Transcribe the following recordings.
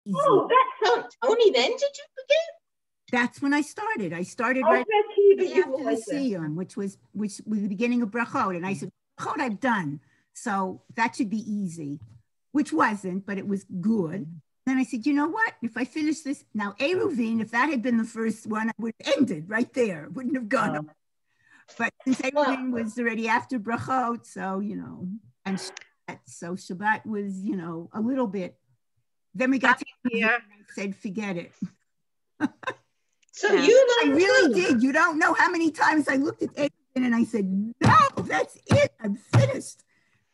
easy. Oh, that's only then did you begin? That's when I started. I started right after the Siyum, which was the beginning of Brachot. And I said, Brachot I've done. So that should be easy, which wasn't, but it was good. Then I said, you know what? If I finish this, now Eruvin, if that had been the first one, I would have ended right there. Wouldn't have gone on. But since Eruvin was already after Brachot, so, you know, and Shabbat, so Shabbat was, you know, a little bit. Then we got to here. I said, forget it. So you I really did. You don't know how many times I looked at Eruvin and I said, no, that's it. I'm finished.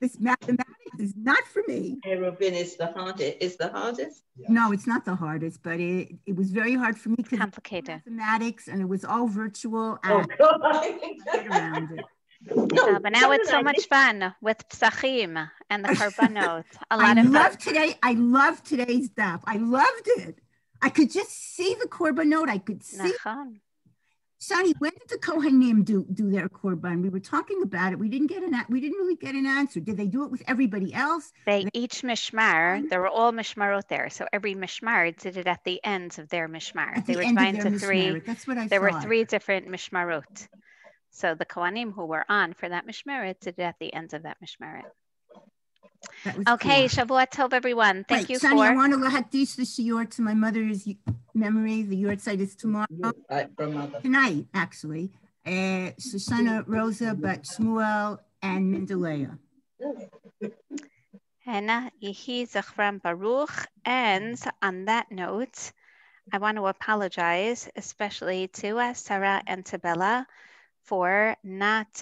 This mathematics is not for me. Eruvin is the hardest. Yeah. No, it's not the hardest, but it was very hard for me because complicated mathematics and it was all virtual. And get around it. No, but now it's so much fun with Psachim and the Korbanot. I love today's daf. I loved it. I could just see the Korbanot. I could see. Shani, when did the Kohanim do their Korban? We were talking about it. We didn't really get an answer. Did they do it with everybody else? They each mishmar. There were all mishmarot there, so every mishmar did it at the ends of their mishmar. They were divided into three. That's what I thought. There were three different mishmarot. So the Kohanim who were on for that mishmeret did it at the ends of that mishmeret. Okay, cool. Shavua Tov, everyone. Thank you, Shani, I want to hadith the shiur to my mother's memory. The yahrzeit is tomorrow. Tonight, actually. Shoshana, Rosa, Bat Shmuel, and Mendelea. Hena Yehi Zachram Baruch. And on that note, I want to apologize, especially to Sarah and to Bella, for not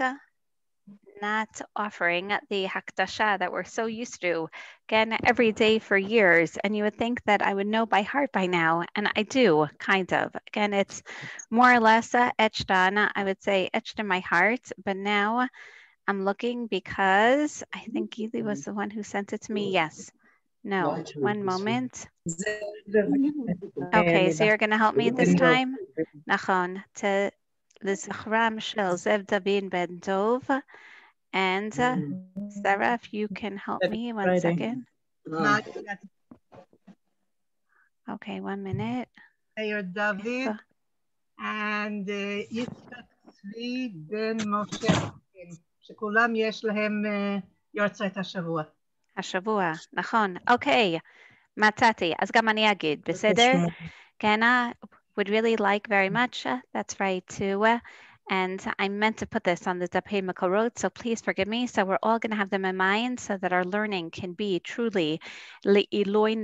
offering the Hakdasha that we're so used to, again, every day for years. And you would think that I would know by heart by now, and I do, kind of. Again, it's more or less etched on, I would say etched in my heart, but now I'm looking because I think Gili was the one who sent it to me. Yes. No, one moment. Okay, so you're going to help me this time? Nachon, to L'Zachram Shel Zev David Ben Dov. And Sarah, if you can help me 1 second. Okay, 1 minute. Mayor David and Yitzchak Tzvi Ben Moshe, שכולם יש להם יורצייט השבוע. השבוע, נכון. אוקיי, מצאתי. אז גם אני אגיד, בסדר? כן, would really like very much. That's right, too. And I meant to put this on the Dapei Makorot, so please forgive me. So we're all going to have them in mind so that our learning can be truly Le'iloi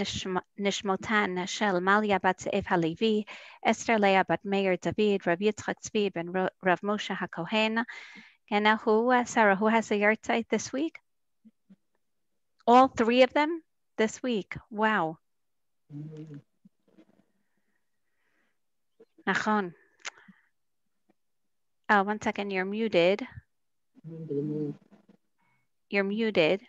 Nishmotan Shel Malia Bat Ze'ev HaLevi, Esther Leah Bat Meir David, Rav Yitzchak Tzvi Ben Rav Moshe HaKohen. And now Sarah, who has a yahrzeit this week? All three of them this week. Wow. Nachon. Oh, 1 second, you're muted. You're muted.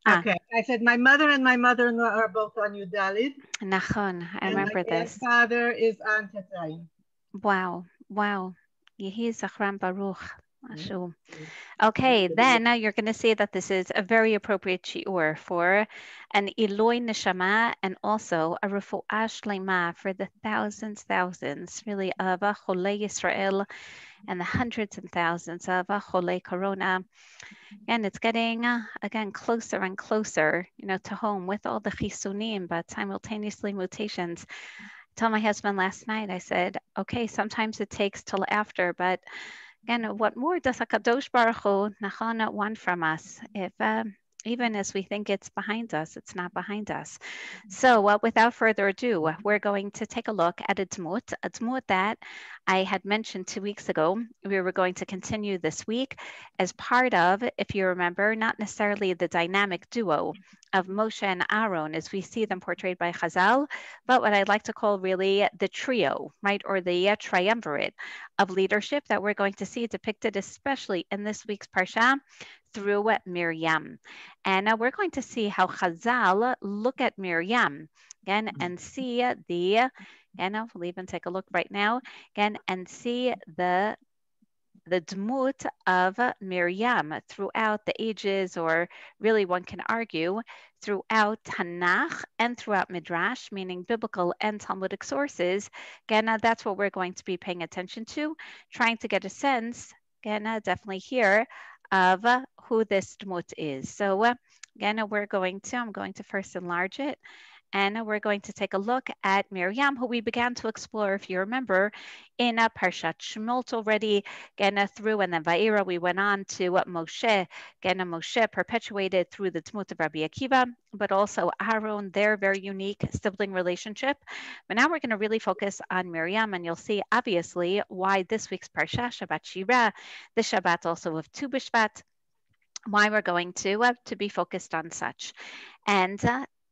Okay, I said my mother and my mother-in-law are both on Yudalid. Nachon, I remember this. My father is on Tetayim. Wow, wow. Yehi Zachram Baruch. Okay, then you're going to see that this is a very appropriate shiur for an Eloi Neshama and also a Refuah Shlema for the thousands, really, of Cholei Yisrael and the hundreds and thousands of Cholei Corona. And it's getting, again, closer and closer, to home with all the chisunim, but simultaneously mutations. I told my husband last night, I said, okay, sometimes it takes till after, but again, what more does HaKadosh Baruch Hu Nachon want from us? If even as we think it's behind us, it's not behind us. So without further ado, we're going to take a look at a Dmut that I had mentioned 2 weeks ago. We were going to continue this week as part of, if you remember, not necessarily the dynamic duo of Moshe and Aaron as we see them portrayed by Chazal, but what I'd like to call really the trio, right, or the triumvirate of leadership that we're going to see depicted, especially in this week's Parsha, through Miriam. And we're going to see how Chazal look at Miriam again and see and we'll even take a look right now again and see the the dmut of Miriam throughout the ages, or really one can argue throughout Tanakh and throughout Midrash, meaning biblical and Talmudic sources. Again, that's what we're going to be paying attention to, trying to get a sense, again, definitely here, of who this dmut is. So again, I'm going to first enlarge it. And we're going to take a look at Miriam, who we began to explore, if you remember, in Parshat Shemot already. Again, through, and then Va'era, we went on to Moshe. Again, Moshe perpetuated through the Dmut of Rabbi Akiva, but also Aaron, their very unique sibling relationship. But now we're going to really focus on Miriam, and you'll see, obviously, why this week's Parsha, Shabbat Shira, the Shabbat also of Tu B'Shvat, why we're going to be focused on such. And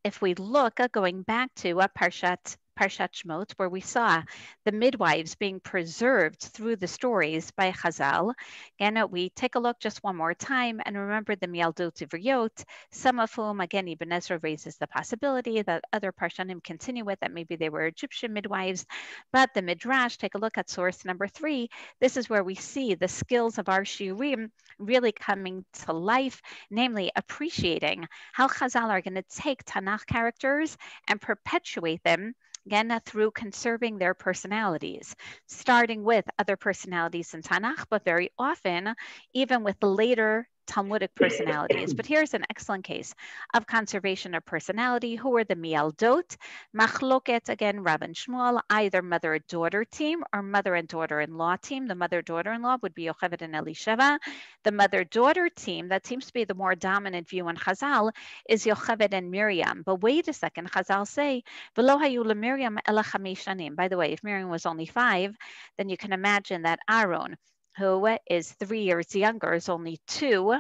if we look, going back to Parshat Shemot, where we saw the midwives being preserved through the stories by Chazal, again, we take a look just one more time and remember the Mialdot Ivriyot, some of whom, again, Ibn Ezra raises the possibility that other Parshanim continue with, that maybe they were Egyptian midwives, but the Midrash, take a look at source number 3. This is where we see the skills of our Shiurim really coming to life, namely appreciating how Chazal are going to take Tanakh characters and perpetuate them, again, through conserving their personalities, starting with other personalities in Tanakh, but very often even with the later Talmudic personalities. But here's an excellent case of conservation of personality. Who are the Mialdot? Machloket, again, Rav and Shmuel, either mother and daughter team or mother and daughter-in-law team. The mother-daughter-in-law would be Yocheved and Elisheva. The mother-daughter team, that seems to be the more dominant view in Chazal, is Yocheved and Miriam. But wait a second, Chazal say, V'lo hayu leMiriam ela chamesh shanim. By the way, if Miriam was only 5, then you can imagine that Aaron, who is 3 years younger, is only 2.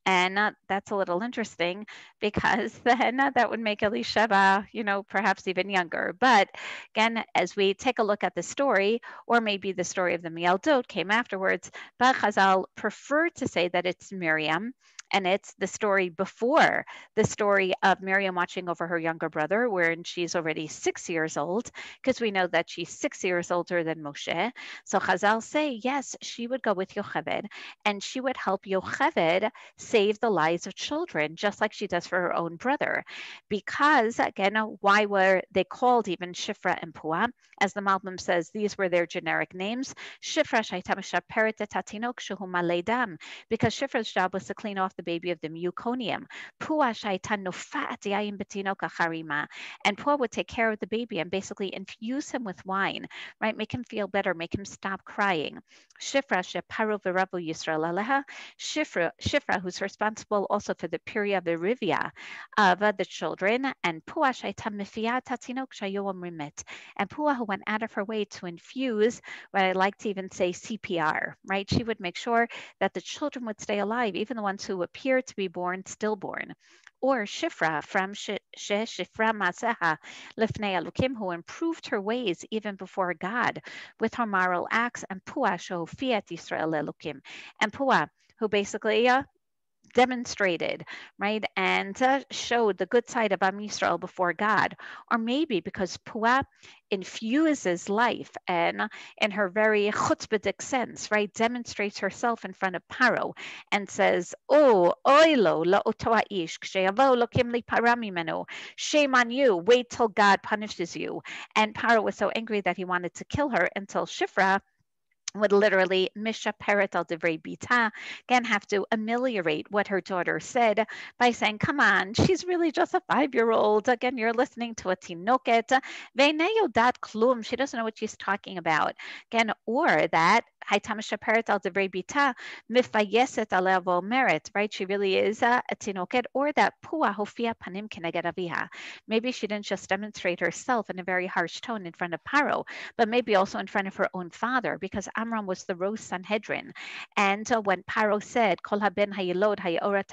And that's a little interesting because then that would make Elisheva, perhaps even younger. But again, as we take a look at the story, or maybe the story of the Mialdot came afterwards, but Chazal prefer to say that it's Miriam. And it's the story before the story of Miriam watching over her younger brother, wherein she's already 6 years old, because we know that she's 6 years older than Moshe. So Chazal say, yes, she would go with Yocheved, and she would help Yocheved save the lives of children, just like she does for her own brother. Because, again, why were they called even Shifra and Puah? As the Malbim says, these were their generic names. Shifra shayta meshaperet et hatinok shehu malei dam, because Shifra's job was to clean off the baby of the muconium. Puah shayta nofa'at yayin betinok acharima, and Puah would take care of the baby and basically infuse him with wine, right? Make him feel better, make him stop crying. Shifra sheparu v'rabu Yisrael aleha. Shifra, who's responsible also for the periavirivia of the children, and Puah shayta mefiat hatinok shayoam rimet, and Puah, who went out of her way to infuse what I like to even say CPR, right? She would make sure that the children would stay alive, even the ones who appeared to be born stillborn. Or Shifra from Shifra Maseha Lifnei Elokim, who improved her ways even before God with her moral acts, and Puah Shofiat Yisrael Elokim, and Puah, who basically demonstrated, right, and showed the good side of Am Yisrael before God. Or maybe because Puah infuses life and in her very chutzpahdik sense, right, demonstrates herself in front of Paro and says, oh, oilo la'oto ha'ish k'sheyavo lokim li para mimenu, shame on you, wait till God punishes you. And Paro was so angry that he wanted to kill her, until Shifra would literally mishaperet al divrei bita, again have to ameliorate what her daughter said by saying, come on, she's really just a 5-year-old. Again, you're listening to a tinoket. Ve'nei yodat klum, she doesn't know what she's talking about. Again, or that hayta mishaperet al divrei bita mifayeset aleh v'omeret, right? She really is a tinoket. Or that Puah hofia panim keneged aviha. Maybe she didn't just demonstrate herself in a very harsh tone in front of Paro, but maybe also in front of her own father, because Amram was the Rose Sanhedrin. And when Paro said, Kol haben hayilod hayora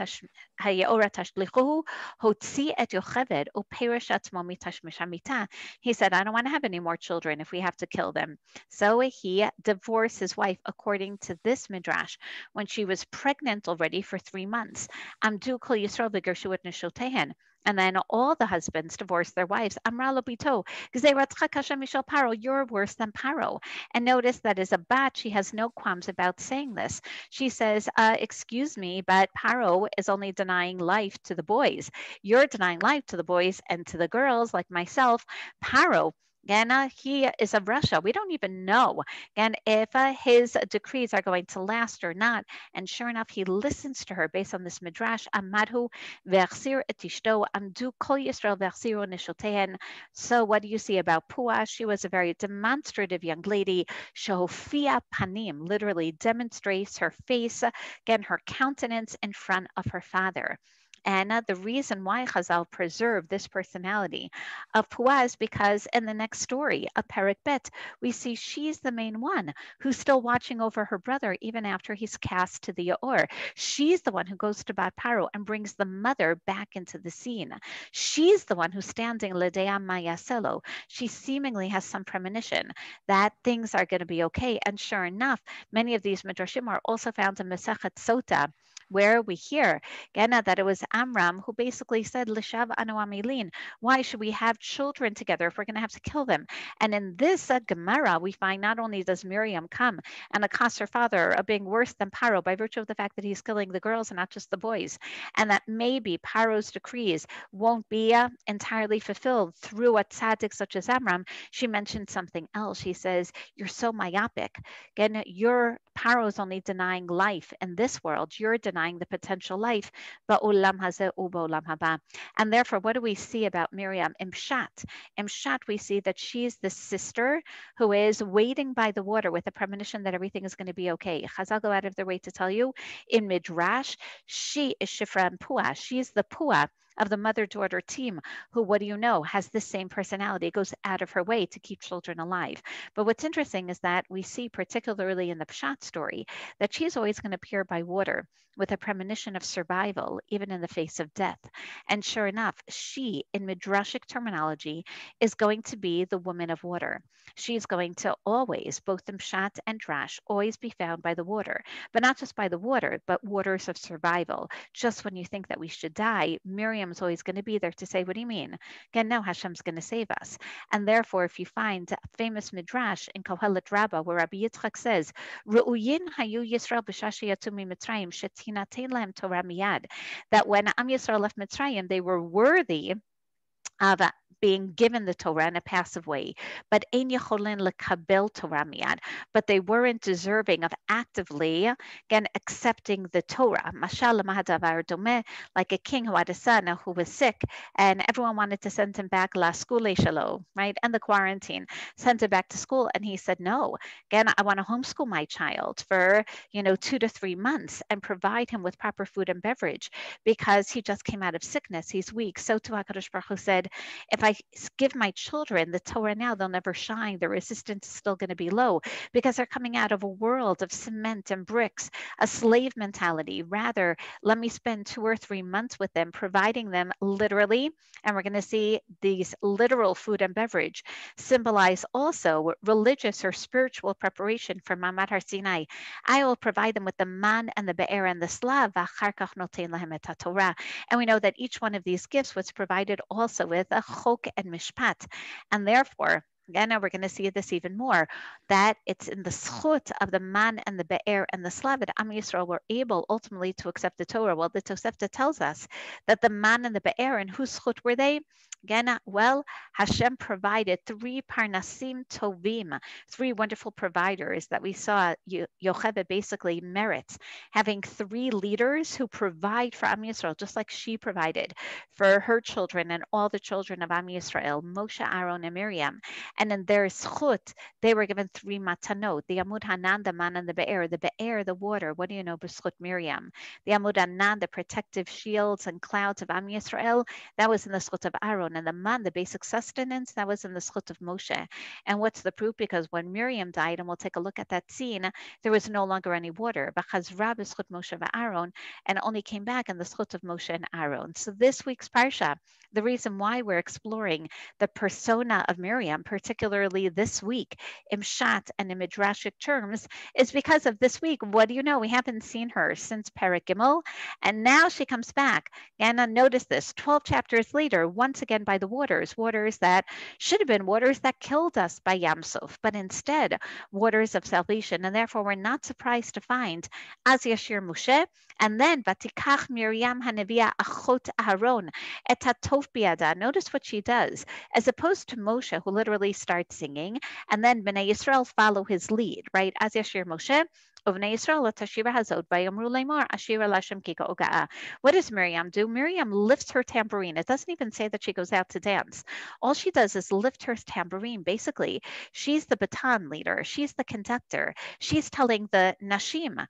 tashlichuhu hotzi et Yocheved uperish atzmo mitashmish hamita, he said, I don't want to have any more children if we have to kill them. So he divorced his wife, according to this midrash, when she was pregnant already for 3 months. Amdu kol Yisrael v'gershu et neshotehen. And then all the husbands divorced their wives. Amra lo bito, Paro, you're worse than Paro. And notice that as a bat, she has no qualms about saying this. She says, excuse me, but Paro is only denying life to the boys. You're denying life to the boys and to the girls like myself. Paro, again, he is of Russia. We don't even know again if his decrees are going to last or not. And sure enough, he listens to her based on this midrash. Amadhu ve'achzir et ishto amdu kol Yisrael ve'achziru neshotehen. So what do you see about Pua? She was a very demonstrative young lady. Shehofia panim literally demonstrates her face, again, her countenance in front of her father. And the reason why Chazal preserved this personality of Pua is because in the next story, of Perek Bet, we see she's the main one who's still watching over her brother even after he's cast to the Yaor. She's the one who goes to Bat Paro and brings the mother back into the scene. She's the one who's standing Ledea Mayaselo. She seemingly has some premonition that things are going to be okay. And sure enough, many of these midrashim are also found in Masechet Sota, where we hear again that it was Amram who basically said, Lishav anu amilin, why should we have children together if we're going to have to kill them? And in this Gemara, we find not only does Miriam come and accost her father of being worse than Paro by virtue of the fact that he's killing the girls and not just the boys, and that maybe Paro's decrees won't be entirely fulfilled through a tzaddik such as Amram. She mentioned something else. She says, you're so myopic. Again, Paro's only denying life in this world. You're denying the potential life. And therefore, what do we see about Miriam? In Pshat, we see that she's the sister who is waiting by the water with the premonition that everything is going to be okay. Chazal go out of their way to tell you, in Midrash, she is Shifra and Pua. She's the Pua of the mother-daughter team who, what do you know, has the same personality, goes out of her way to keep children alive. But what's interesting is that we see, particularly in the Pshat story, that she's always going to appear by water with a premonition of survival, even in the face of death. And sure enough, she, in Midrashic terminology, is going to be the woman of water. She's going to always, both in Pshat and Drash, always be found by the water. But not just by the water, but waters of survival. Just when you think that we should die, Miriam's always going to be there to say, what do you mean? Again, now Hashem's going to save us. And therefore, if you find a famous Midrash in Kohelet Rabbah, where Rabbi Yitzchak says, Ru'uyin hayu Yisrael b'shashi yatumi Mitzrayim shetinatein lahem Torah miyad, that when Am Yisrael left Mitzrayim, they were worthy of being given the Torah in a passive way, but ein yacholin lekabel Torah miyad, but they weren't deserving of actively, again, accepting the Torah. Mashal mahadavar domeh, like a king who had a son who was sick, and everyone wanted to send him back la skule shelo, right, and the quarantine, sent him back to school, and he said, no, again, I want to homeschool my child for 2 to 3 months and provide him with proper food and beverage because he just came out of sickness, he's weak. So to HaKadosh Baruch Hu said, if I give my children the Torah now, they'll never shine. The resistance is still going to be low because they're coming out of a world of cement and bricks, a slave mentality. Rather, let me spend 2 or 3 months with them, providing them literally, and we're going to see these literal food and beverage symbolize also religious or spiritual preparation for Mamad Har Sinai. I will provide them with the man and the be'er and the slav, and we know that each one of these gifts was provided also with a chok and mishpat. And therefore, again, now we're going to see this even more, that it's in the schut of the man and the be'er and the slav that Am Yisrael were able ultimately to accept the Torah. Well, the Tosefta tells us that the man and the be'er, and whose schut were they? Again, well, Hashem provided 3 parnasim tovim, 3 wonderful providers that we saw Yocheved basically merits, having 3 leaders who provide for Am Yisrael, just like she provided for her children and all the children of Am Yisrael, Moshe, Aaron, and Miriam. And in their schut, they were given 3 matanot, the Amud Hanan, the man and the be'er, the water. What do you know, b'schut Miriam? The Amud Hanan, the protective shields and clouds of Am Yisrael, that was in the schut of Aaron. Aaron, and the man, the basic sustenance, that was in the schut of Moshe. And what's the proof? Because when Miriam died, and we'll take a look at that scene, there was no longer any water. B'chazra b'schut Moshe v'Aaron, and it only came back in the schut of Moshe and Aaron. So this week's parsha, the reason why we're exploring the persona of Miriam, particularly this week, in Shat and in Midrashic terms, is because of this week. What do you know? We haven't seen her since Perek Gimel, and now she comes back. And notice this, 12 chapters later, once again by the waters that should have been waters that killed us by Yam Suf, but instead waters of salvation. And therefore, we're not surprised to find Az Yashir Moshe, and then Vatikach Miriam Hanevia Achot Aharon et hatov biada. Notice what she does, as opposed to Moshe, who literally starts singing, and then Bnei Yisrael follow his lead, right? Az Yashir Moshe. What does Miriam do? Miriam lifts her tambourine. It doesn't even say that she goes out to dance. All she does is lift her tambourine. Basically, she's the baton leader. She's the conductor. She's telling the nashim,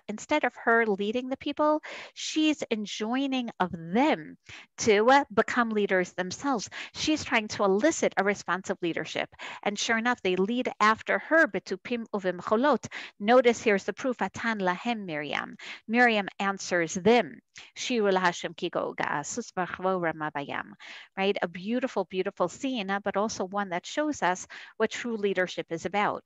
instead of her leading the people, she's enjoining of them to become leaders themselves. She's trying to elicit a responsive leadership. And sure enough, they lead after her. Notice here's the proof. Atan lahem Miriam. Miriam answers them. Right? A beautiful, beautiful scene, but also one that shows us what true leadership is about.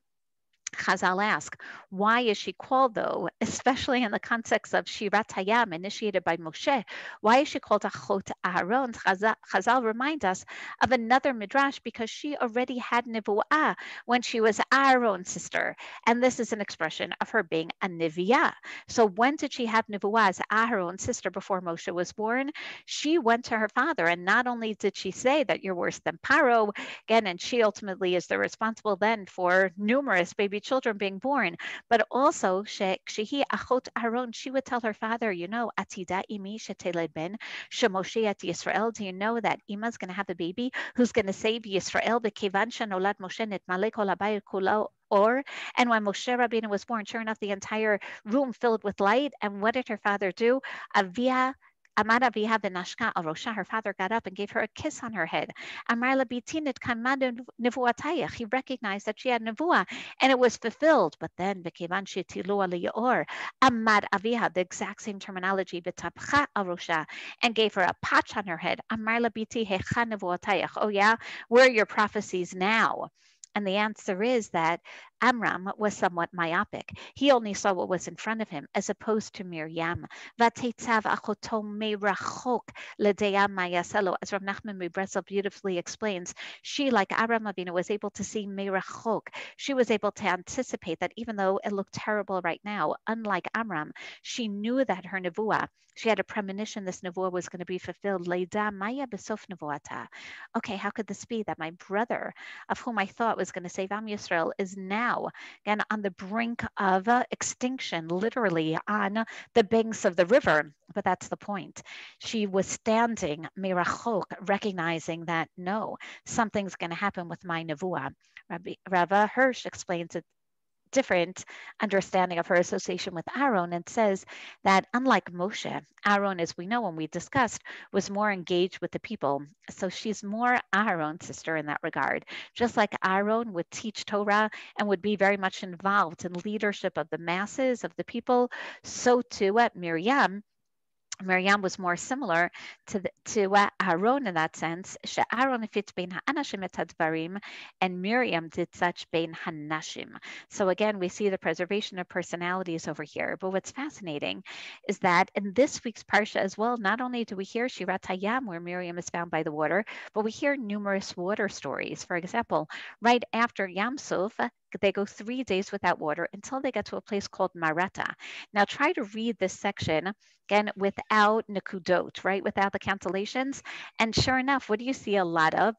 Chazal ask, why is she called, though, especially in the context of Shirat Hayam initiated by Moshe? Why is she called Achot Aharon? Chazal remind us of another midrash, because she already had nevuah when she was Aaron's sister, and this is an expression of her being a neviah. So when did she have nevuah as Aaron's sister before Moshe was born? She went to her father, and not only did she say that you're worse than Paro, again, and she ultimately is the responsible then for numerous baby children being born, but also shehi achot Aaron, she would tell her father, you know, atida imi sheteled ben shemoshe at Yisrael. Do you know that Ima's going to have a baby who's going to save Yisrael? Bekivan shenolad Moshe nitmale kol habayit kulo or, and when Moshe Rabbeinu was born, sure enough, the entire room filled with light. And what did her father do? Avia Amar Aviha v'nashka al rosha. Her father got up and gave her a kiss on her head. Amar labitinit kamad nevuatayach. He recognized that she had nevuah, and it was fulfilled. But then, v'kivan shetilu al yaor, Amar Aviha, the exact same terminology, v'tapcha al rosha, and gave her a patch on her head. Amar labiti hecha nevuatayach. Oh yeah, where are your prophecies now? And the answer is that Amram was somewhat myopic. He only saw what was in front of him, as opposed to Miriam. As Rav Nachman Mibresel beautifully explains, she, like Abraham Avinu, was able to see merachok. She was able to anticipate that even though it looked terrible right now, unlike Amram, she knew that her nevuah, she had a premonition this nevuah was going to be fulfilled. Leida maya besof nevuata. Okay, how could this be that my brother, of whom I thought was going to save Am Yisrael, is now again on the brink of extinction, literally on the banks of the river? But that's the point. She was standing mirachok, recognizing that no, something's going to happen with my nevuah. Rava Hirsch explains it different understanding of her association with Aaron, and says that unlike Moshe, Aaron, as we know and we discussed, was more engaged with the people. So she's more Aaron's sister in that regard. Just like Aaron would teach Torah and would be very much involved in leadership of the masses, of the people, so too at Miriam was more similar to Aaron in that sense. Aaron fits bein ha'anashim et hadvarim, and Miriam did such bein hanashim. So again, we see the preservation of personalities over here. But what's fascinating is that in this week's parsha as well, not only do we hear Shirat Hayam, where Miriam is found by the water, but we hear numerous water stories. For example, right after Yam Suf, they go 3 days without water until they get to a place called Marata. Now try to read this section again without nekudot, right? Without the cancellations. And sure enough, what do you see a lot of?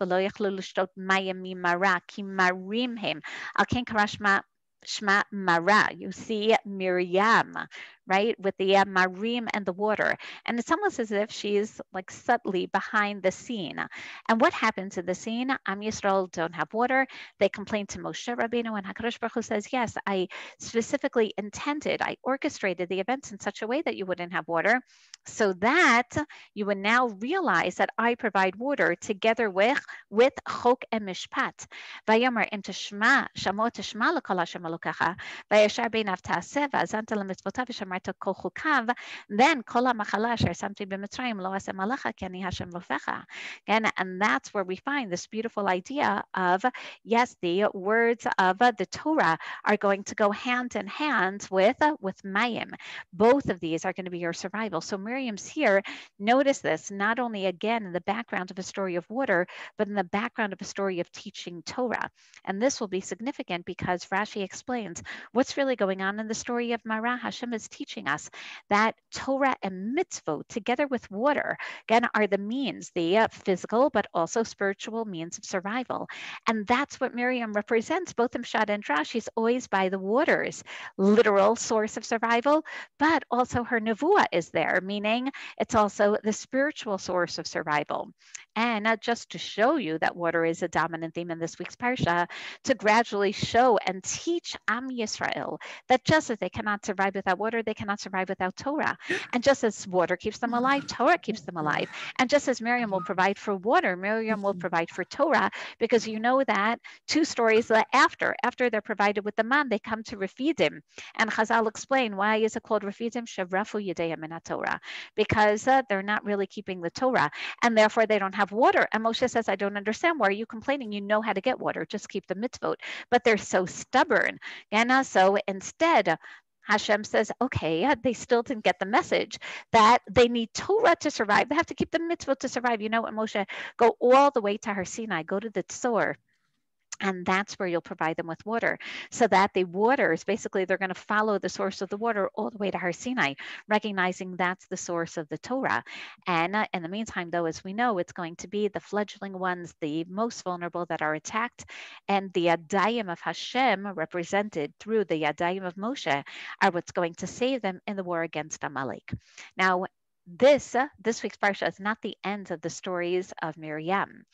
Shma Mara. You see Miriam, right, with the marim and the water. And it's almost as if she's like subtly behind the scene. And what happens in the scene? Am Yisrael don't have water. They complain to Moshe Rabbeinu, and HaKadosh Baruch Hu says, yes, I specifically intended, I orchestrated the events in such a way that you wouldn't have water, so that you would now realize that I provide water together with chok and mishpat. Vayomer im tishma, shamo tishma l'kol Hashem Elokecha, vayashar beinav ta'aseh, va'azanta l'mitzvotav, v'shamarta kol chukav, then kol ha'machala asher samti b'mitzrayim lo aseh malacha ki ani Hashem rofecha. Again, and that's where we find this beautiful idea of, yes, the words of the Torah are going to go hand in hand with mayim. Both of these are going to be your survival. So Miriam's here. Notice this, not only again in the background of a story of water, but in the background of a story of teaching Torah. And this will be significant because Rashi explains what's really going on in the story of Marah. Hashem is teaching us that Torah and mitzvot together with water, again, are the means, the physical, but also spiritual means of survival. And that's what Miriam represents, both in Pshat and Drash. She's always by the waters, literal source of survival, but also her nevuah is there, meaning it's also the spiritual source of survival. And just to show you that water is a dominant theme in this week's parsha, to gradually show and teach Am Yisrael that just as they cannot survive without water, they cannot survive without Torah. And just as water keeps them alive, Torah keeps them alive. And just as Miriam will provide for water, Miriam will provide for Torah, because you know that 2 stories after they're provided with the man, they come to Refidim. And Chazal explain, why is it called Refidim? Shevrafu Yedeyam min Torah, because they're not really keeping the Torah, and therefore they don't have water. And Moshe says, I don't understand. Why are you complaining? You know how to get water. Just keep the mitzvot. But they're so stubborn. And so instead, Hashem says, okay, they still didn't get the message that they need Torah to survive. They have to keep the mitzvot to survive. You know what, Moshe? Go all the way to Har Sinai. Go to the Tzor. And that's where you'll provide them with water, so that the waters, basically, they're going to follow the source of the water all the way to Har Sinai, recognizing that's the source of the Torah. And in the meantime, though, as we know, it's going to be the fledgling ones, the most vulnerable, that are attacked. And the Yadayim of Hashem, represented through the Yadayim of Moshe, are what's going to save them in the war against Amalek. Now, this week's parsha is not the end of the stories of Miriam.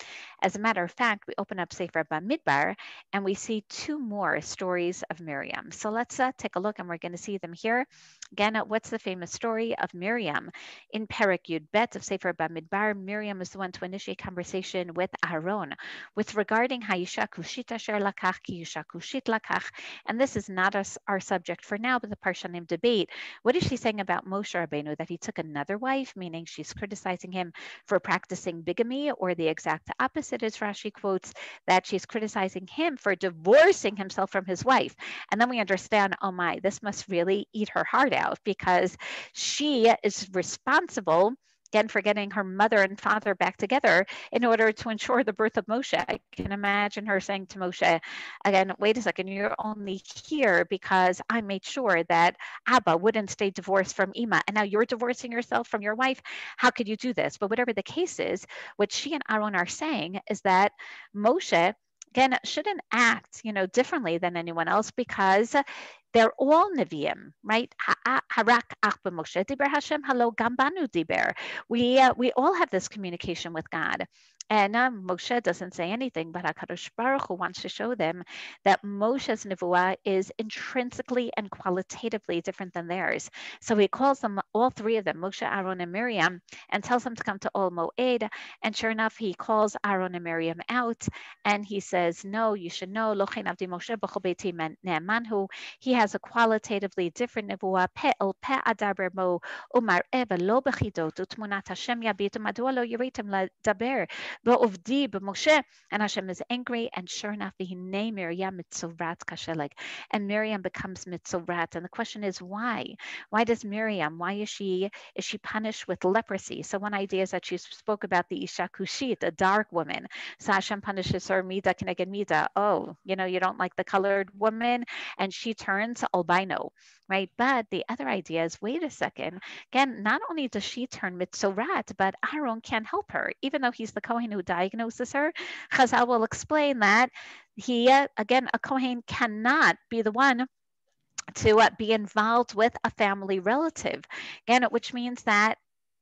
As a matter of fact, we open up Sefer Bamidbar and we see 2 more stories of Miriam. So let's take a look, and we're going to see them here. Again, what's the famous story of Miriam? In Perek Yud Bet of Sefer Bamidbar, Miriam is the one to initiate conversation with Aaron with regarding Hayisha Kushit Asher Lakach Ki Yisha Kushit Lakach. And this is not our subject for now, but the Parshanim debate. What is she saying about Moshe Rabbeinu? That he took another wife, meaning she's criticizing him for practicing bigamy, or the exact opposite, as Rashi quotes, that she's criticizing him for divorcing himself from his wife. And then we understand, oh my, this must really eat her heart out, because she is responsible, again, for getting her mother and father back together in order to ensure the birth of Moshe. I can imagine her saying to Moshe, again, wait a second, you're only here because I made sure that Abba wouldn't stay divorced from Ima, and now you're divorcing yourself from your wife? How could you do this? But whatever the case is, what she and Aaron are saying is that Moshe, again, shouldn't act, differently than anyone else, because they're all Nevi'im, right? Harak ach b'Moshe diber Hashem, halo gam banu diber. We all have this communication with God. And Moshe doesn't say anything, but HaKadosh Baruch Hu wants to show them that Moshe's nevuah is intrinsically and qualitatively different than theirs. So he calls them, all 3 of them, Moshe, Aaron, and Miriam, and tells them to come to Ol Moed. And sure enough, he calls Aaron and Miriam out, and he says, no, you should know, Lo chen avdi Moshe b'chol beiti ne'emanhu. He has a qualitatively different nevuah. Pe el pe adaber mo umar'eh v'lo b'chidot u'tmunat Hashem yabit u'madua lo yiritem ladaber Ba'ovdi b'Moshe, and Hashem is angry, and sure enough, v'hinei Miriam mitzovrat kasheleg, and Miriam becomes mitzovrat. And the question is, why? Why does Miriam? Why is she punished with leprosy? So one idea is that she spoke about the Isha Kushit, a dark woman. So Hashem punishes her mida keneged mida. Oh, you don't like the colored woman, and she turns albino, right? But the other idea is, wait a second. Again, not only does she turn mitzovrat, but Aaron can't help her, even though he's the Kohen who diagnoses her. Chazal will explain that he, again, a Kohen cannot be the one to be involved with a family relative. Again, which means that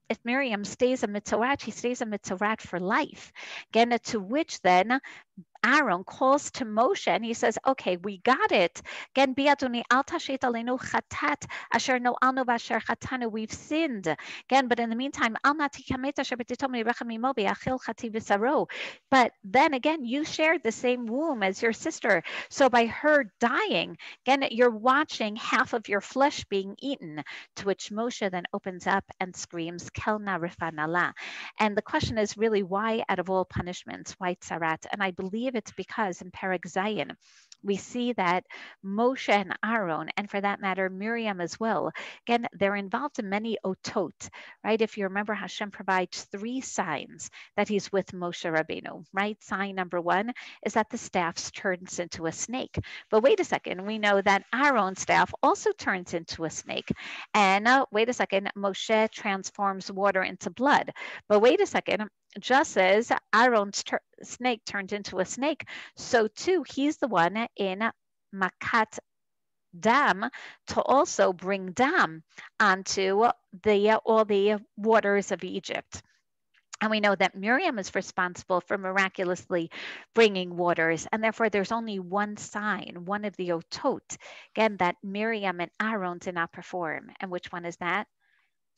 if Miriam stays a Mitzorat, she stays a Mitzorat for life. Again, to which then Aaron calls to Moshe and he says, okay, we got it. Again, biaduni al tashet aleinu chatat asher no'alnu v'asher chatanu, we've sinned. Again, but in the meantime, al na tikamet asher b'titom lirechem imo v'yachil chati v'saro. But then again, you shared the same womb as your sister. So by her dying, again, you're watching half of your flesh being eaten, to which Moshe then opens up and screams, Kel na rifanala. And the question is really, why out of all punishments, why tzarat? And I believe it's because in Perek Zayin, we see that Moshe and Aaron, and for that matter, Miriam as well, again, they're involved in many otot, right? If you remember, Hashem provides 3 signs that he's with Moshe Rabbeinu, right? Sign number 1 is that the staff turns into a snake. But wait a second, we know that Aaron's staff also turns into a snake. And wait a second, Moshe transforms water into blood. But wait a second, just as Aaron's snake turned into a snake, so too he's the one in Makat Dam to also bring dam onto all the waters of Egypt. And we know that Miriam is responsible for miraculously bringing waters. And therefore, there's only one sign, one of the otot, again, that Miriam and Aaron did not perform. And which one is that?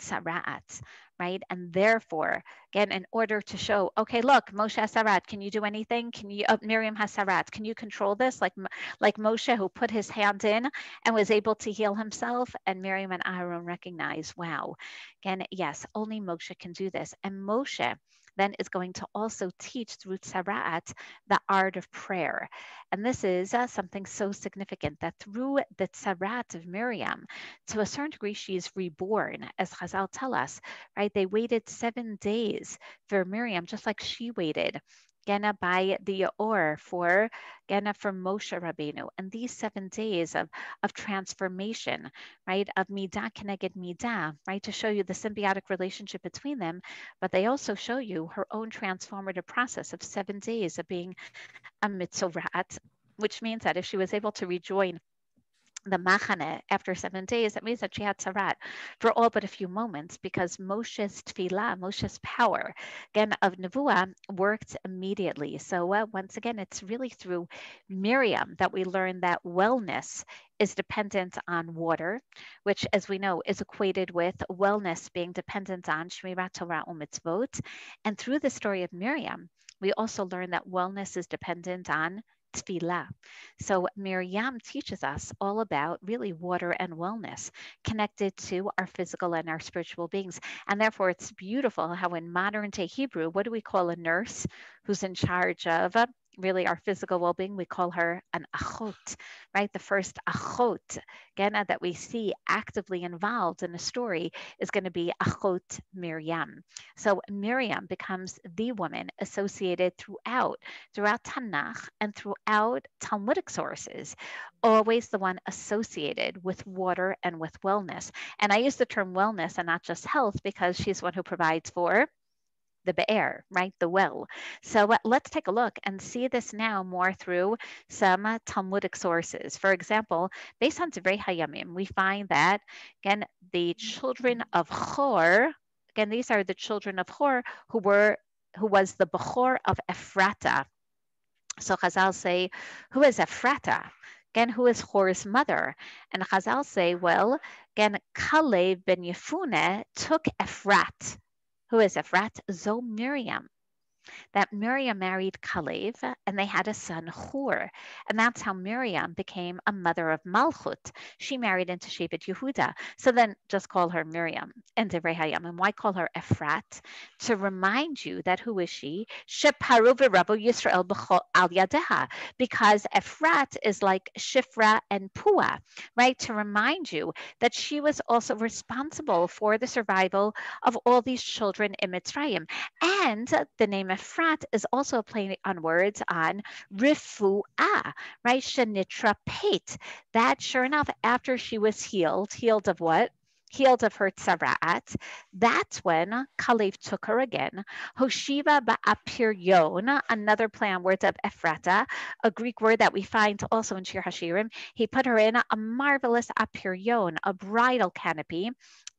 Tzarat, right? And therefore, again, in order to show, okay, look, Moshe has Tzarat, can you do anything? Can you, Miriam has Tzarat, can you control this? Like Moshe, who put his hand in and was able to heal himself, and Miriam and Aaron recognize, wow, again, yes, only Moshe can do this. And Moshe then is going to also teach through Tzarat the art of prayer. And this is something so significant that through the Tzarat of Miriam, to a certain degree, she is reborn, as Chazal tell us, right? They waited 7 days for Miriam, just like she waited. Gena by the Or for Moshe Rabbeinu, and these 7 days of transformation, right, of midah keneged midah, right, to show you the symbiotic relationship between them, but they also show you her own transformative process of 7 days of being a mitzorat, which means that if she was able to rejoin the machane after 7 days, that means that she had tzarat for all but a few moments, because Moshe's tefillah, Moshe's power, again, of nevuah worked immediately. So once again, it's really through Miriam that we learn that wellness is dependent on water, which, as we know, is equated with wellness being dependent on shmirat Torah u'mitzvot. And through the story of Miriam, we also learn that wellness is dependent on tefillah. So Miriam teaches us all about really water and wellness connected to our physical and our spiritual beings. And therefore, it's beautiful how in modern day Hebrew, what do we call a nurse who's in charge of really our physical well-being? We call her an achot, right? The first achot, again, that we see actively involved in a story is going to be achot Miriam. So Miriam becomes the woman associated throughout Tanakh and throughout Talmudic sources, always the one associated with water and with wellness. And I use the term wellness and not just health because she's one who provides for the be'er, right? The well. So let's take a look and see this now more through some Talmudic sources. For example, based on Divrei Hayamim, we find that, again, the children of Chor, again, these are the children of Chor who was the Bechor of Ephrata. So Chazal say, who is Ephrata? Again, who is Chor's mother? And Chazal say, well, again, Kalev ben Yefune took Ephrat. Who is Ephrat? Zo Miriam. That Miriam married Kalev and they had a son, Hur. And that's how Miriam became a mother of Malchut. She married into Shevet Yehuda. So then just call her Miriam and Divrei Hayamim. Why call her Ephrat? To remind you that who is she? Sheparu v'Rabu Yisrael b'chol al yadeha. Because Ephrat is like Shifra and Pua, right? To remind you that she was also responsible for the survival of all these children in Mitzrayim. And the name Ephrat is also a play on words on rifu'ah, right? Shenitra peit. That sure enough, after she was healed of what? healed of her tzara'at, that's when Kalev took her again. Hoshiva ba'apiryon, another play on words of Ephrata, a Greek word that we find also in Shir Hashirim. He put her in a marvelous apiryon, a bridal canopy,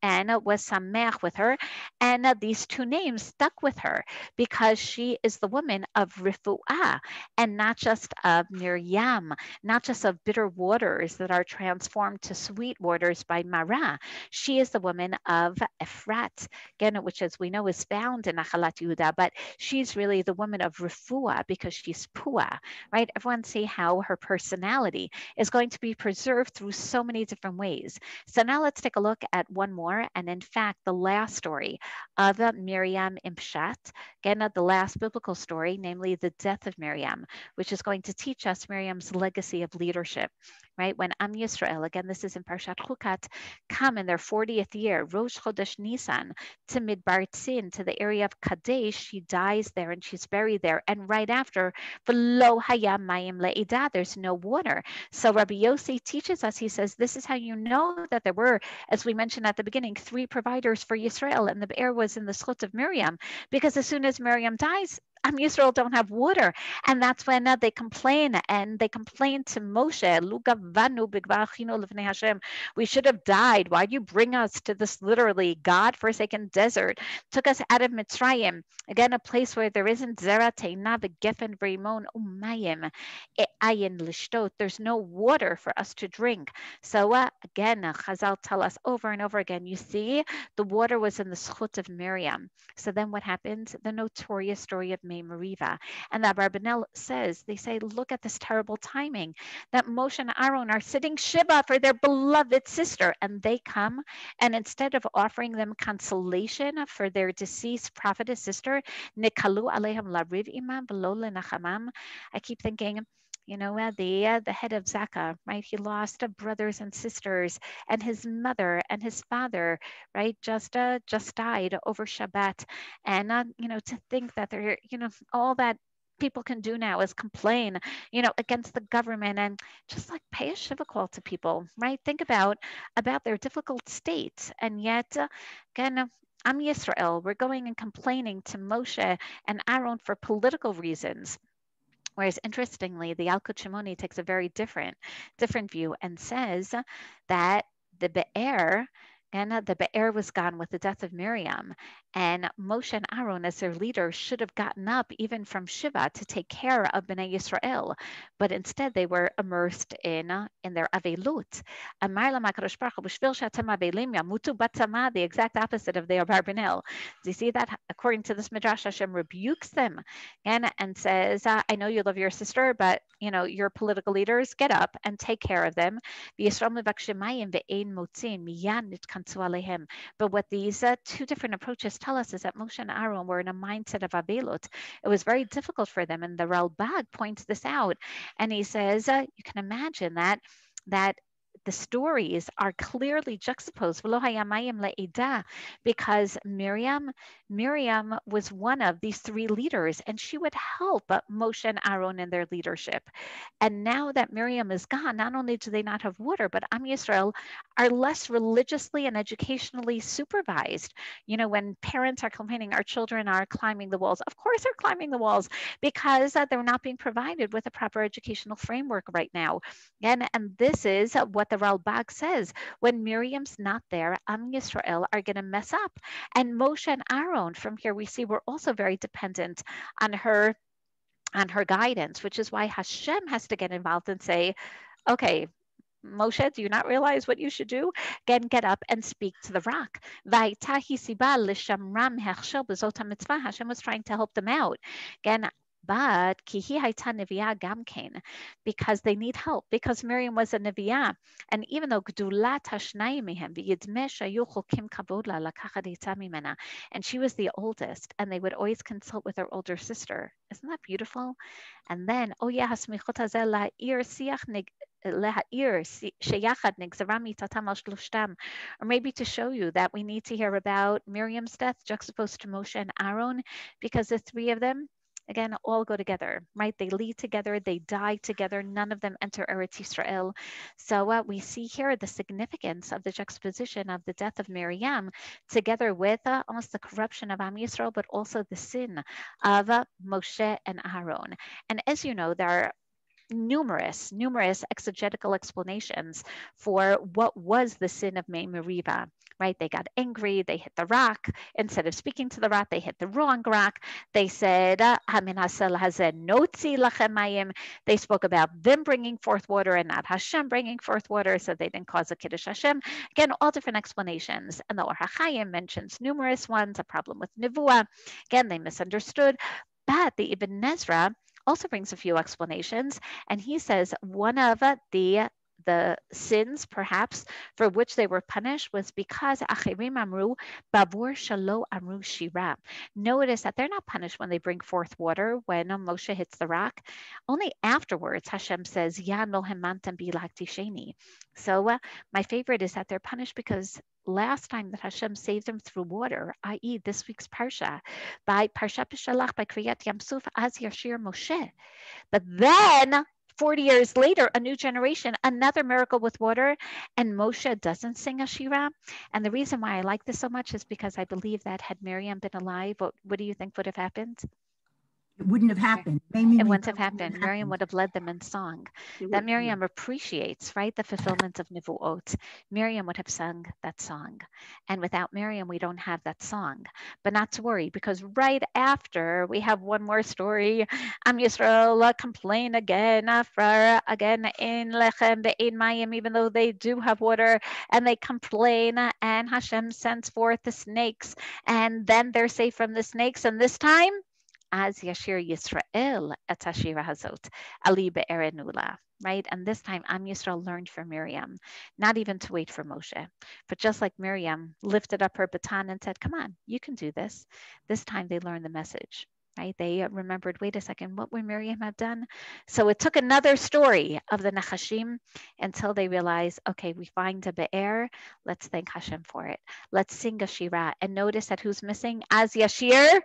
and was samech with her. And these two names stuck with her because she is the woman of Rifu'ah, and not just of Miriam, not just of bitter waters that are transformed to sweet waters by Mara. She is the woman of Ephrat, again, which, as we know, is found in Achalat Yehuda, but she's really the woman of Refuah because she's Pua, right? Everyone see how her personality is going to be preserved through so many different ways. So now let's take a look at one more, and in fact, the last story of Miriam in Pshat, again, the last biblical story, namely the death of Miriam, which is going to teach us Miriam's legacy of leadership, right? When Am Yisrael, again, this is in Parshat Chukat, come in their 40th year, Rosh Chodesh Nisan, to Midbar Tzin, to the area of Kadesh, she dies there and she's buried there. And right after, V'lo haya mayim le'idah, there's no water. So Rabbi Yossi teaches us, he says, this is how you know that there were, as we mentioned at the beginning, 3 providers for Yisrael, and the be'er was in the schut of Miriam, because as soon as Miriam dies, Am Yisrael don't have water. And that's when they complain, and they complain to Moshe, Lugavanu b'gvar achinu lifnei Hashem. We should have died. Why'd you bring us to this literally God-forsaken desert? Took us out of Mitzrayim. Again, a place where there isn't zera teina v'gefen v'rimon umayim ayin lishtot. There's no water for us to drink. So again, Chazal tell us over and over again, you see, the water was in the schut of Miriam. So then what happens? The notorious story of Mei Meriva. And the Rabbanel says, they say, look at this terrible timing, that Moshe and Aaron are sitting Shiva for their beloved sister, and they come, and instead of offering them consolation for their deceased prophetess sister, Nikalu alehem lariv imam v'lo lenachamam. I keep thinking, you know, the head of Zaka, right? He lost brothers and sisters, and his mother and his father, right? Just died over Shabbat, and you know, to think that they're, you know, all that people can do now is complain, you know, against the government and just like pay a shiva call to people, right? Think about their difficult state, and yet again. Am Yisrael, we're going and complaining to Moshe and Aaron for political reasons. Whereas interestingly, the Yalkut Shimoni takes a very different view and says that the Be'er, and the Be'er was gone with the death of Miriam, and Moshe and Aaron, as their leaders, should have gotten up even from Shiva to take care of Bnei Yisrael, but instead they were immersed in their Avelut. The exact opposite of the Abarbanel. Do you see that? According to this Midrash, Hashem rebukes them and says, I know you love your sister, but you know, your political leaders, get up and take care of them. But what these 2 different approaches tell us is that Moshe and Aaron were in a mindset of Avelut. It was very difficult for them, and the Ralbag points this out, and he says, you can imagine that the stories are clearly juxtaposed because Miriam was one of these 3 leaders, and she would help Moshe and Aaron in their leadership. And now that Miriam is gone, not only do they not have water, but Am Yisrael are less religiously and educationally supervised. You know, when parents are complaining our children are climbing the walls, of course they're climbing the walls because they're not being provided with a proper educational framework right now. And this is what the Ralbag says. When Miriam's not there, Am Yisrael are going to mess up. And Moshe and Aaron, from here we see, were also very dependent on her guidance, which is why Hashem has to get involved and say, okay, Moshe, do you not realize what you should do? Again, get up and speak to the rock. Hashem was trying to help them out. Again, but because they need help, because Miriam was a neviah, and even though and she was the oldest, and they would always consult with her older sister. Isn't that beautiful? And then, or maybe to show you that we need to hear about Miriam's death juxtaposed to Moshe and Aaron, because the 3 of them, again, all go together, right? They lead together, they die together. None of them enter Eretz Yisrael. So we see here the significance of the juxtaposition of the death of Miriam together with almost the corruption of Am Yisrael, but also the sin of Moshe and Aaron. And as you know, there are numerous exegetical explanations for what was the sin of Mei Meriva, right? They got angry, they hit the rock. Instead of speaking to the rock, they hit the wrong rock. They said, they spoke about them bringing forth water and not Hashem bringing forth water, so they didn't cause a Kiddush Hashem. Again, all different explanations. And the Or HaChaim mentions numerous ones, a problem with Nevuah. Again, they misunderstood. But the Ibn Ezra also brings a few explanations, and he says one of the sins perhaps for which they were punished was because Achirim Amru Babur Shalo Amru Shira. Notice that they're not punished when they bring forth water, when Moshe hits the rock. Only afterwards Hashem says, Ya no hemantam bilak tisheni. So my favorite is that they're punished because last time that Hashem saved them through water, i.e. this week's Parsha, by Parsha Pishalach, by Kriyat Yamsuf, as Yashir Moshe. But then 40 years later, a new generation, another miracle with water, and Moshe doesn't sing a Shira. And the reason why I like this so much is because I believe that had Miriam been alive, what do you think would have happened? It wouldn't have happened. It wouldn't have happened. Miriam would have led them in song. That Miriam appreciates, right, the fulfillment of Nivuot. Miriam would have sung that song. And without Miriam, we don't have that song. But not to worry, because right after, we have one more story. Am Yisrael complain again in Lechem Be'ein Mayim, even though they do have water, and they complain, and Hashem sends forth the snakes, and then they're safe from the snakes, and this time, as Yashir Yisrael et Hashira Hazot, Ali Be'erenula, right? And this time Am Yisrael learned from Miriam, not even to wait for Moshe, but just like Miriam lifted up her baton and said, come on, you can do this. This time they learned the message, right? They remembered, wait a second, what would Miriam have done? So it took another story of the Nachashim until they realized, okay, we find a Be'er, let's thank Hashem for it. Let's sing a Shira. And notice that who's missing? As Yashir?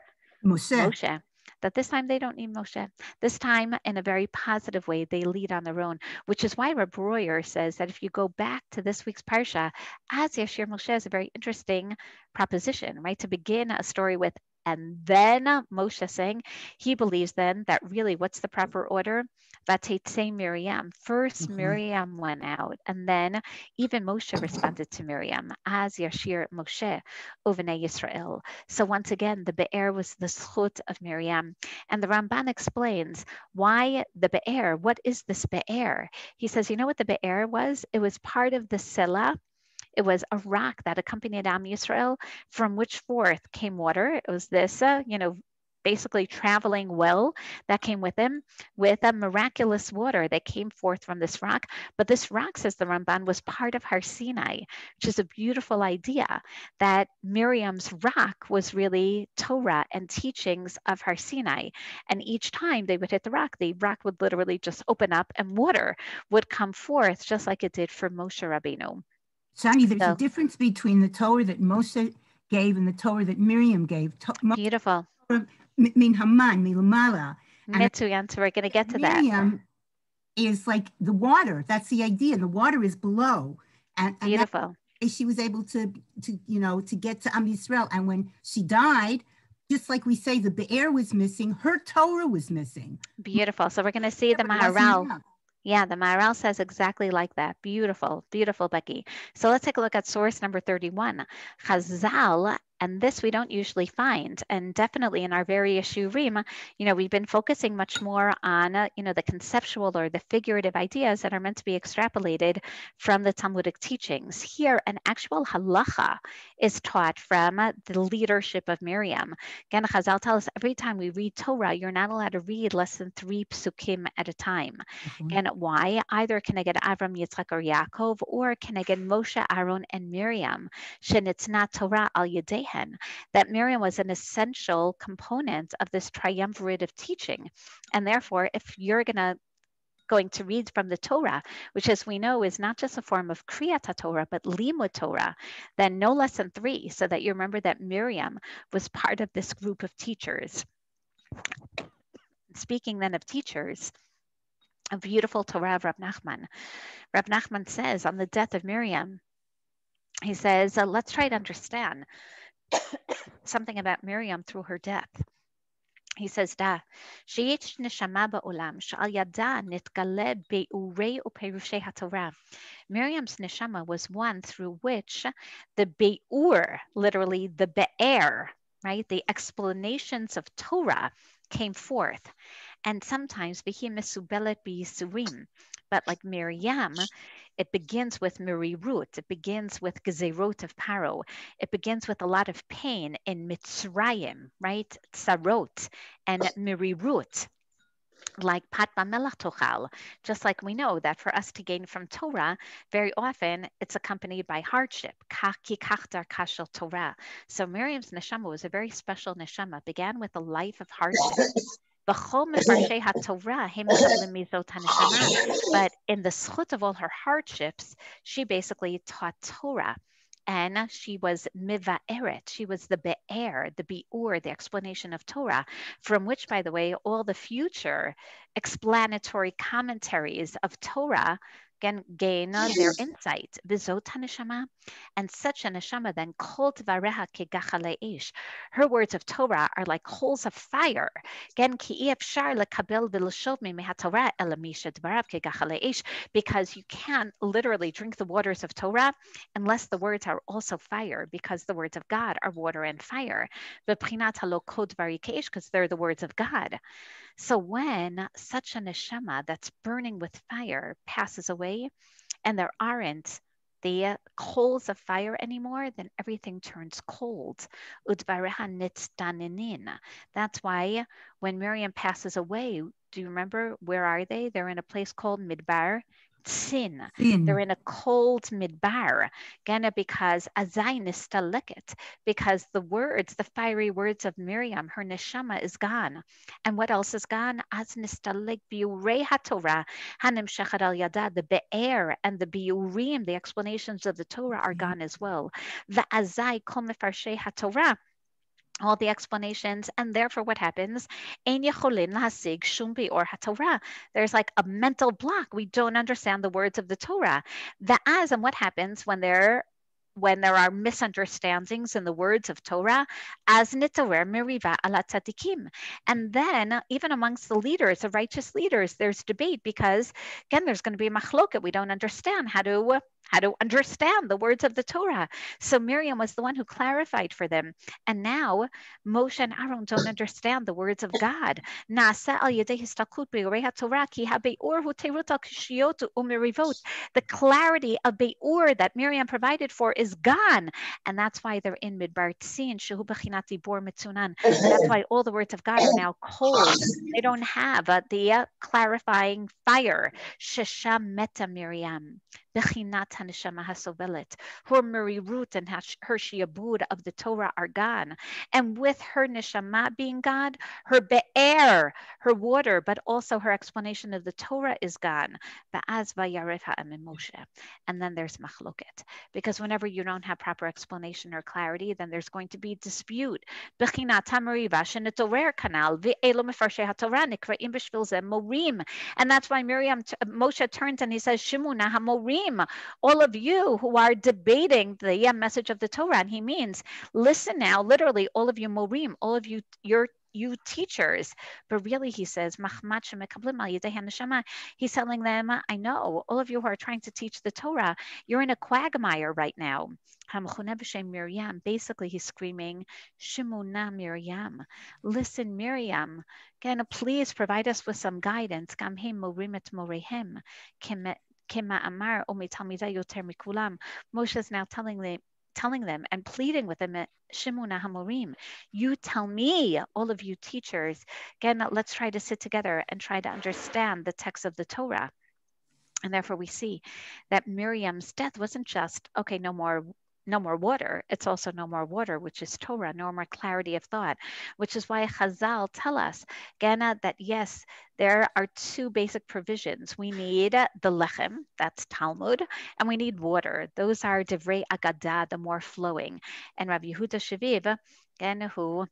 Moshe. That this time they don't need Moshe. This time, in a very positive way, they lead on their own, which is why Reb Royer says that if you go back to this week's Parsha, as Yashir Moshe is a very interesting proposition, right? To begin a story with, and then Moshe saying, he believes then that really what's the proper order? Vateitze Miriam. First Miriam went out, and then even Moshe responded to Miriam, as Yashir Moshe, Uvenei Yisrael. So once again, the Be'er was the zchut of Miriam. And the Ramban explains why the Be'er, what is this Be'er? He says, you know what the Be'er was? It was part of the Selah. It was a rock that accompanied Am Yisrael, from which forth came water. It was this, basically traveling well that came with him, with a miraculous water that came forth from this rock. But this rock, says the Ramban, was part of Har Sinai, which is a beautiful idea, that Miriam's rock was really Torah and teachings of Har Sinai. And each time they would hit the rock would literally just open up and water would come forth, just like it did for Moshe Rabbeinu. Shani, there's a difference between the Torah that Moshe gave and the Torah that Miriam gave. Beautiful. Min Haman, Milamala. Mitsuyan, so we're going to get to that. Miriam is like the water. That's the idea. The water is below. And beautiful. She was able to get to Am Yisrael. And when she died, just like we say, the Be'er was missing, her Torah was missing. Beautiful. So we're going to see the Maharal. Yeah, the Maharal says exactly like that. Beautiful, beautiful, Becky. So let's take a look at source number 31. Chazal, and this we don't usually find, and definitely in our various shurim, we've been focusing much more on, the conceptual or the figurative ideas that are meant to be extrapolated from the Talmudic teachings. Here, an actual halacha is taught from the leadership of Miriam. Again, Chazal tell us every time we read Torah, you're not allowed to read less than 3 psukim at a time. And why? Either can I get Avram, Yitzchak, or Yaakov, or can I get Moshe, Aaron, and Miriam? Shenitznat Torah al Yedehen. That Miriam was an essential component of this triumvirate of teaching. And therefore, if you're going to read from the Torah, which as we know is not just a form of Kriyat Torah, but Limud Torah, then no less than 3, so that you remember that Miriam was part of this group of teachers. Speaking then of teachers, a beautiful Torah of Rab Nachman. Rab Nachman says on the death of Miriam, he says, let's try to understand something about Miriam through her death. He says that שיש נשמה בעולם שעל ידה נתגלה ביאורי ופירושי התורה. Miriam's neshama was one through which the be'ur, literally the be'er, right, the explanations of Torah came forth. And sometimes bihi mesubelet biyisurim. But like Miriam, it begins with merirut. It begins with gezerot of Paro. It begins with a lot of pain in Mitzrayim, right? Tsarot and merirut. Like pat b'melach tochal, just like we know that for us to gain from Torah, very often it's accompanied by hardship. Ki kach darka shel Torah. So Miriam's neshama was a very special neshama, began with a life of hardship. But in the schut of all her hardships, she basically taught Torah. And she was mivaeret. She was the be'er, the bi'ur, the explanation of Torah, from which, by the way, all the future explanatory commentaries of Torah gain their insight. V'zot haneshama, and such a neshama then kol dvareha kegachale ish. Her words of Torah are like coals of fire. Gen ki efshar lekabel v'leshov mehatorah elamisha dvarav kegachale ish, because you can't literally drink the waters of Torah unless the words are also fire, because the words of God are water and fire. V'prinat halo kol dvari keish, because they're the words of God. So when such a neshama that's burning with fire passes away and there aren't the coals of fire anymore, then everything turns cold. Udvareha nitzdaninin. That's why when Miriam passes away, do you remember where are they? They're in a place called Midbar Tzin. They're in a cold midbar. Gana, because azai nistaleket, because the words, the fiery words of Miriam, her neshama is gone. And what else is gone? Az nistalek biurei haTorah hanim shechad al yada, the be'er and the biurim, the explanations of the Torah are gone as well. The azai kol mefarshei haTorah, all the explanations, and therefore what happens? There's like a mental block. We don't understand the words of the Torah. And what happens when there are misunderstandings in the words of Torah, as nitawer meriva ala tzadikim. And then even amongst the leaders, the righteous leaders, there's debate, because again, there's going to be a machloket. We don't understand how to understand the words of the Torah. So Miriam was the one who clarified for them. And now Moshe and Aaron don't understand the words of God. The clarity of Be'ur that Miriam provided for is gone. And that's why they're in Midbar Tzin, Shehu Bechinat Dibor Mitzunan. That's why all the words of God are now cold. They don't have the clarifying fire. Shesha Meta Miriam. Bechinat HaNeshama HaSovelet. Her merirut and her shiabud of the Torah are gone. And with her neshama being God, her be'er, her water, but also her explanation of the Torah is gone. Ba'az vayaref ha'emim Moshe. And then there's machloket. Because whenever you don't have proper explanation or clarity, then there's going to be dispute. Bechinat HaMeriva shenetorer kanal ve'elo mefarshei haTorah nikra'im b'shvil zeh morim. And that's why Moshe turns and he says, Shimuna HaMorim, all of you who are debating the message of the Torah. And he means, listen now, literally, all of you morim, all of you, you teachers. But really, he says, he's telling them, I know, all of you who are trying to teach the Torah, you're in a quagmire right now. Miriam, basically he's screaming, Shimuna Miriam, listen Miriam, can please provide us with some guidance. Moshe is now telling them and pleading with them, Shimuna Hamorim, you tell me, all of you teachers, again, let's try to sit together and try to understand the text of the Torah. And therefore we see that Miriam's death wasn't just, okay, no more water. It's also no more water, which is Torah, no more clarity of thought, which is why Chazal tell us, Gana, that yes, there are two basic provisions. We need the lechem, that's Talmud, and we need water. Those are divrei agadah, the more flowing. And Rabbi Yehuda Shaviv, again, who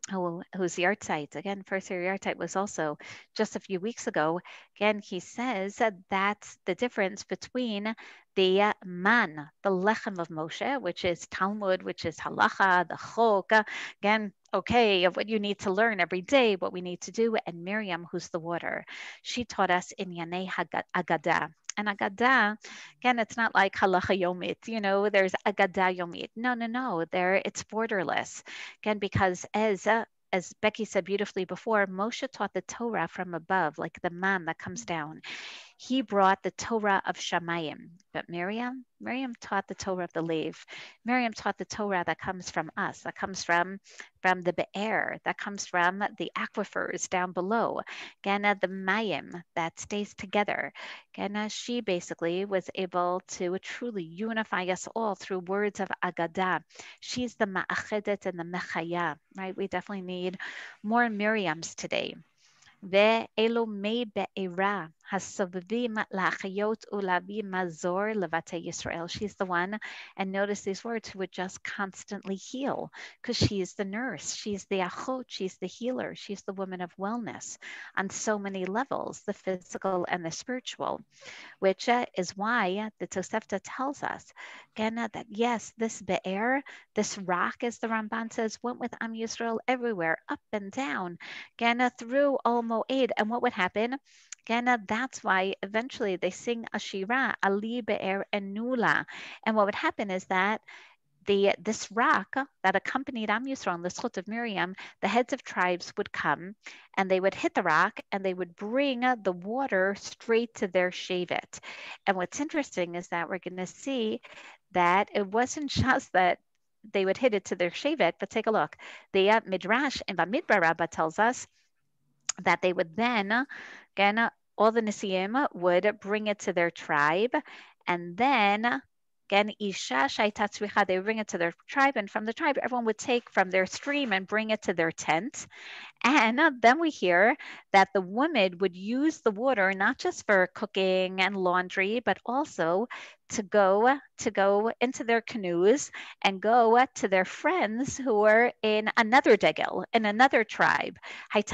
whose yahrzeit, again, first year yahrzeit was also just a few weeks ago. Again, he says that that's the difference between the man, the lechem of Moshe, which is Talmud, which is halacha, the chok, again, okay, of what you need to learn every day, what we need to do, and Miriam, who's the water. She taught us in Yanei Agada. And Agada, again, it's not like halacha yomit, there's Agada yomit. No. There, it's borderless. Again, because as Becky said beautifully before, Moshe taught the Torah from above, like the man that comes down. He brought the Torah of Shamayim. But Miriam taught the Torah of the Lev. Miriam taught the Torah that comes from us, that comes from the Be'er, that comes from the aquifers down below. Gana, the Mayim, that stays together. Gana, she basically was able to truly unify us all through words of Agadah. She's the Ma'achedet and the Mechaya, right? We definitely need more Miriams today. ואלו מי בעירה הסובבים להחיות ולהביא מזור לבתי ישראל. She's the one, and notice these words, who would just constantly heal, because she's the nurse, she's the achot, she's the healer, she's the woman of wellness on so many levels, the physical and the spiritual, which is why the Tosefta tells us, again, that yes, this be'er, this rock, as the Ramban says, went with Am Yisrael everywhere, up and down, again, through Ol Moed. And what would happen? Again, that's why eventually they sing Ashira, Ali Be'er and Nula. And what would happen is that this rock that accompanied Am Yisrael on the Zchut of Miriam, the heads of tribes would come and they would hit the rock and they would bring the water straight to their shevet. And what's interesting is that we're going to see that it wasn't just that they would hit it to their shevet, but take a look. The Midrash in Bamidbar Rabbah tells us that they would then, again, all the Nisiim would bring it to their tribe, and then again, Isha Shaita Tzricha, they would bring it to their tribe, and from the tribe, everyone would take from their stream and bring it to their tent. And then we hear that the women would use the water not just for cooking and laundry, but also to go into their canoes and go to their friends who were in another degel, in another tribe. Right?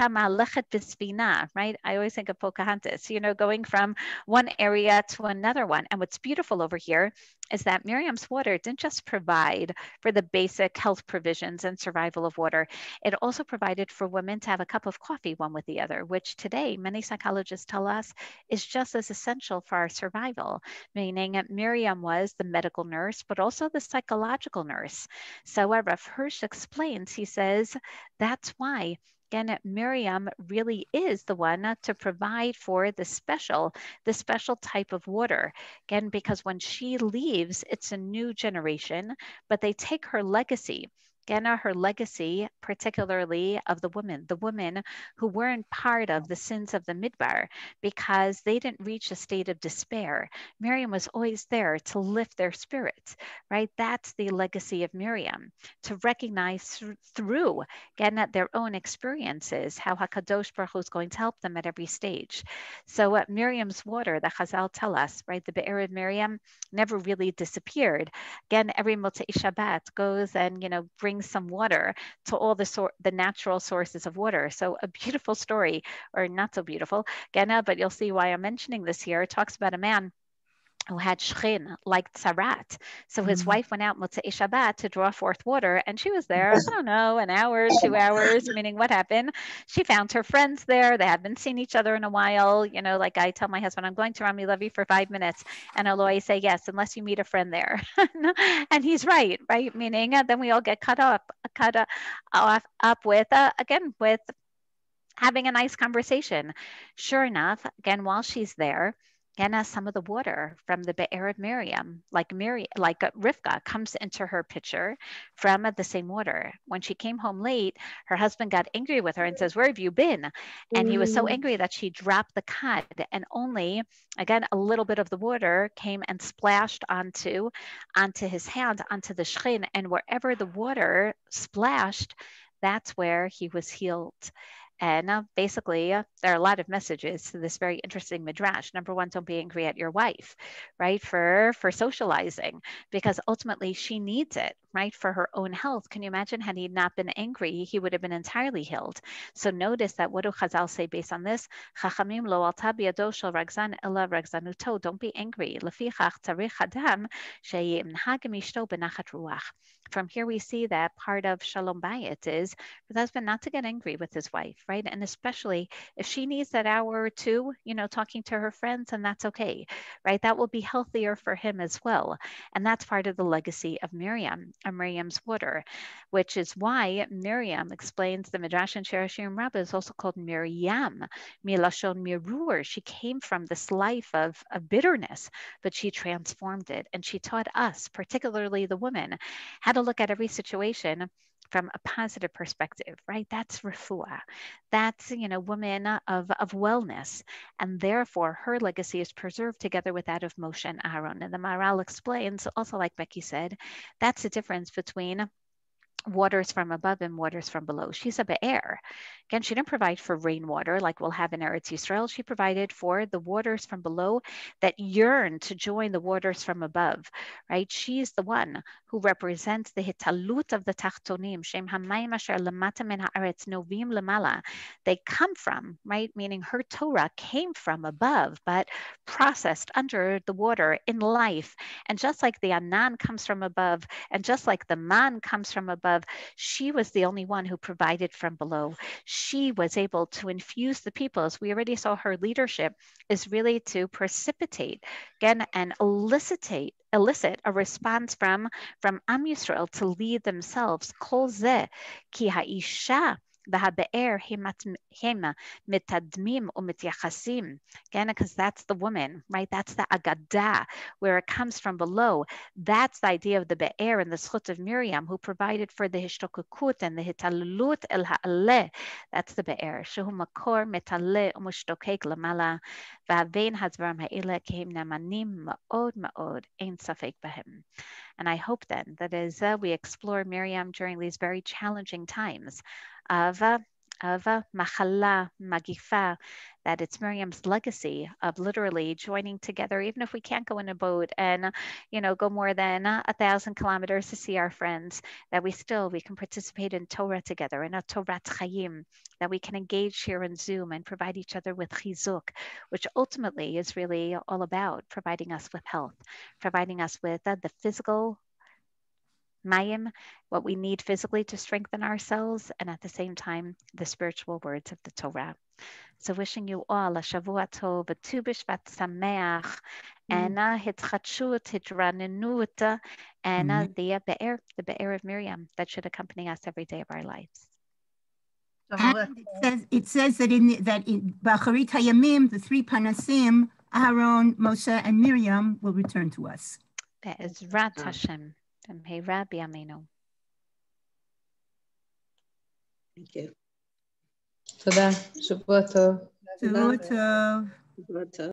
I always think of Pocahontas, going from one area to another one. And what's beautiful over here is that Miriam's water didn't just provide for the basic health provisions and survival of water. It also provided for women to have a cup of coffee one with the other, which today many psychologists tell us is just as essential for our survival, meaning Miriam was the medical nurse, but also the psychological nurse. So Rav Hirsch explains, he says, that's why again, Miriam really is the one to provide for the special type of water. Again, because when she leaves, it's a new generation, but they take her legacy. Again, her legacy, particularly of the women who weren't part of the sins of the Midbar because they didn't reach a state of despair. Miriam was always there to lift their spirits, right? That's the legacy of Miriam, to recognize through, again, at their own experiences, how HaKadosh Baruch Hu is going to help them at every stage. So Miriam's water, the Chazal tell us, right? The Be'er of Miriam never really disappeared. Again, every Motzei Shabbat goes and, brings some water to all the natural sources of water. So a beautiful story, or not so beautiful, again, but you'll see why I'm mentioning this here. It talks about a man who had shchin, like tzarat. So his wife went out Motzei Shabbat to draw forth water, and she was there, I don't know, an hour, 2 hours, meaning what happened? She found her friends there. They haven't seen each other in a while. Like I tell my husband, I'm going to Rami Levy for 5 minutes. And he'll always say, yes, unless you meet a friend there. And he's right? Meaning then we all get cut up with, again, with having a nice conversation. Sure enough, again, while she's there, again, some of the water from the Be'er of Miriam, like Rivka, comes into her pitcher from the same water. When she came home late, her husband got angry with her and says, where have you been? And he was so angry that she dropped the cod, and only, again, a little bit of the water came and splashed onto his hand, onto the shchin, and wherever the water splashed, that's where he was healed. And basically, there are a lot of messages to this very interesting midrash. Number one, don't be angry at your wife, right? For socializing, because ultimately she needs it, right? For her own health. Can you imagine had he not been angry, he would have been entirely healed. So notice that what do Chazal say based on this? Chachamim lo alta biyado shel ragzan ela ragzanuto. Don't be angry. Lefichach tzarich adam sheyimnhag mishto benachat ruach. From here we see that part of Shalom Bayit is for the husband not to get angry with his wife, right? And especially if she needs that hour or two, talking to her friends, and that's okay, right? That will be healthier for him as well. And that's part of the legacy of Miriam, and Miriam's water, which is why Miriam explains the Midrash and Shirashim Rabbah is also called Miriam, Milashon Mirur. She came from this life of bitterness, but she transformed it. And she taught us, particularly the women, how to look at every situation from a positive perspective, right? That's refuah. That's, women of wellness. And therefore, her legacy is preserved together with that of Moshe and Aaron. And the Maharal explains, also like Becky said, that's the difference between waters from above and waters from below. She's a be'er. Again, she didn't provide for rainwater like we'll have in Eretz Yisrael. She provided for the waters from below that yearn to join the waters from above, right? She's the one who represents the hitalut of the tachtonim. Shem hamayim asher lamata min haaretz novim lamala. They come from, right? Meaning her Torah came from above, but processed under the water in life. And just like the Anan comes from above, and just like the Man comes from above, she was the only one who provided from below. She was able to infuse the people. As we already saw, her leadership is really to precipitate, again, and elicit a response from Am Yisrael to lead themselves. Kol zeh ki ha'isha והבאר הם מתדמים ומתייחסים, again, because that's the woman, right? That's the agadah, where it comes from below. That's the idea of the be'er and the zchut of Miriam, who provided for the hishtokukut and the hitalulut el ha'aleh. That's the be'er. Shehu makor metaleh umushtokek lamala, v'havein hadvarim ha'ile ki hem namanim ma'od ma'od, ein safek bahem. And I hope then that as we explore Miriam during these very challenging times of machala, magifa, that it's Miriam's legacy of literally joining together, even if we can't go in a boat and, go more than 1,000 kilometers to see our friends, that we can participate in Torah together, in a Torat Chaim, that we can engage here in Zoom and provide each other with chizuk, which ultimately is really all about providing us with health, providing us with the physical mayim, what we need physically to strengthen ourselves, and at the same time, the spiritual words of the Torah. So wishing you all a Shavua Tov, a Tu B'Shvat Sameach, and Hitchachut, Hitranenut, and the Be'er of Miriam that should accompany us every day of our lives. And it says that in Bacharit Hayamim, the three Panasim, Aaron, Moshe, and Miriam will return to us. Be'ezrat Hashem. Meira b'yameinu. Thank you. תודה, שבוע טוב. שבוע טוב. שבוע טוב.